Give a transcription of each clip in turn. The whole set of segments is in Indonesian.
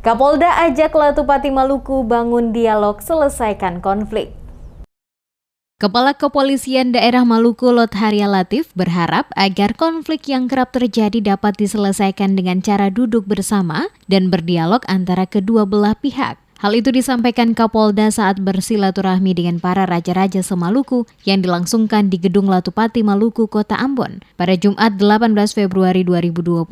Kapolda ajak Latupati Maluku bangun dialog selesaikan konflik. Kepala Kepolisian Daerah Maluku Lotharia Latif berharap agar konflik yang kerap terjadi dapat diselesaikan dengan cara duduk bersama dan berdialog antara kedua belah pihak. Hal itu disampaikan Kapolda saat bersilaturahmi dengan para raja-raja se-Maluku yang dilangsungkan di Gedung Latupati Maluku, Kota Ambon pada Jumat 18 Februari 2022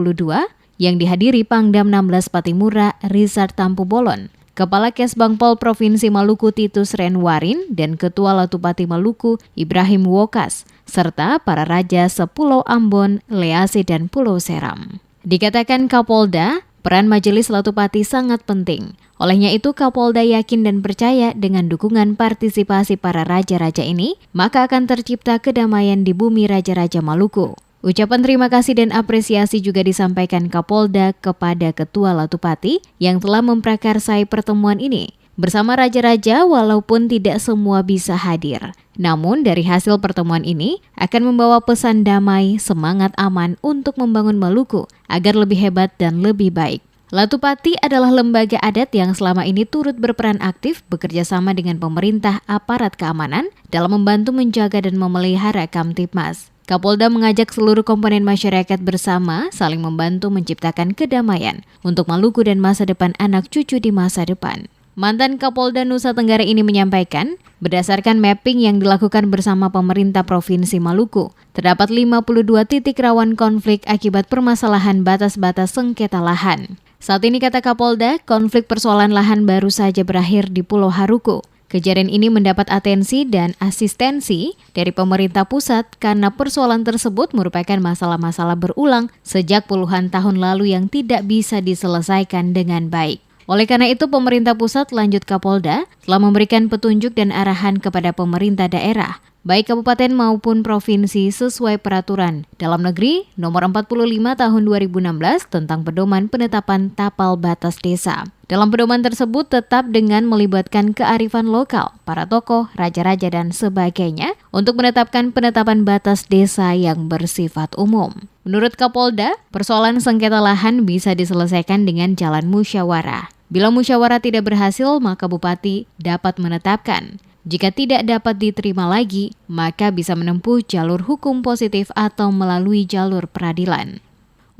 yang dihadiri Pangdam 16 Patimura Richard Tampu Bolon, Kepala Kesbangpol Provinsi Maluku Titus Renwarin dan Ketua Latupati Maluku Ibrahim Wokas, serta para raja sepulau Ambon, Lease dan Pulau Seram. Dikatakan Kapolda, peran Majelis Latupati sangat penting. Olehnya itu Kapolda yakin dan percaya dengan dukungan partisipasi para raja-raja ini, maka akan tercipta kedamaian di bumi raja-raja Maluku. Ucapan terima kasih dan apresiasi juga disampaikan Kapolda kepada Ketua Latupati yang telah memprakarsai pertemuan ini. Bersama raja-raja walaupun tidak semua bisa hadir. Namun dari hasil pertemuan ini akan membawa pesan damai, semangat aman untuk membangun Maluku agar lebih hebat dan lebih baik. Latupati adalah lembaga adat yang selama ini turut berperan aktif bekerja sama dengan pemerintah aparat keamanan dalam membantu menjaga dan memelihara Kamtipmas. Kapolda mengajak seluruh komponen masyarakat bersama saling membantu menciptakan kedamaian untuk Maluku dan masa depan anak cucu di masa depan. Mantan Kapolda Nusa Tenggara ini menyampaikan, berdasarkan mapping yang dilakukan bersama pemerintah Provinsi Maluku, terdapat 52 titik rawan konflik akibat permasalahan batas-batas sengketa lahan. Saat ini kata Kapolda, konflik persoalan lahan baru saja berakhir di Pulau Haruku. Kejadian ini mendapat atensi dan asistensi dari pemerintah pusat karena persoalan tersebut merupakan masalah-masalah berulang sejak puluhan tahun lalu yang tidak bisa diselesaikan dengan baik. Oleh karena itu, pemerintah pusat lanjut Kapolda telah memberikan petunjuk dan arahan kepada pemerintah daerah, baik kabupaten maupun provinsi sesuai peraturan dalam negeri nomor 45 tahun 2016 tentang pedoman penetapan tapal batas desa. Dalam pedoman tersebut tetap dengan melibatkan kearifan lokal, para tokoh, raja-raja dan sebagainya untuk menetapkan penetapan batas desa yang bersifat umum. Menurut Kapolda, persoalan sengketa lahan bisa diselesaikan dengan jalan musyawarah. Bila musyawarah tidak berhasil, maka bupati dapat menetapkan. Jika tidak dapat diterima lagi, maka bisa menempuh jalur hukum positif atau melalui jalur peradilan.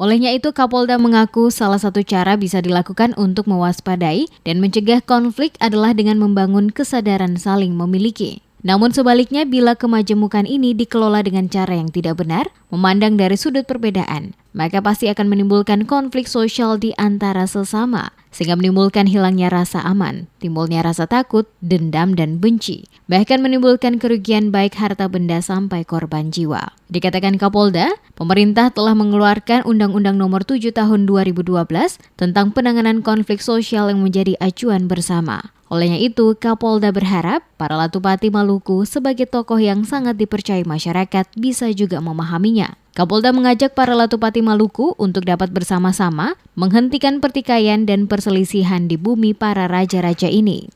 Olehnya itu, Kapolda mengaku salah satu cara bisa dilakukan untuk mewaspadai dan mencegah konflik adalah dengan membangun kesadaran saling memiliki. Namun sebaliknya, bila kemajemukan ini dikelola dengan cara yang tidak benar, memandang dari sudut perbedaan, maka pasti akan menimbulkan konflik sosial di antara sesama, sehingga menimbulkan hilangnya rasa aman, timbulnya rasa takut, dendam, dan benci, bahkan menimbulkan kerugian baik harta benda sampai korban jiwa. Dikatakan Kapolda, pemerintah telah mengeluarkan Undang-Undang Nomor 7 Tahun 2012 tentang penanganan konflik sosial yang menjadi acuan bersama. Olehnya itu, Kapolda berharap para Latupati Maluku sebagai tokoh yang sangat dipercayai masyarakat bisa juga memahaminya. Kapolda mengajak para Latupati Maluku untuk dapat bersama-sama menghentikan pertikaian dan perselisihan di bumi para raja-raja ini.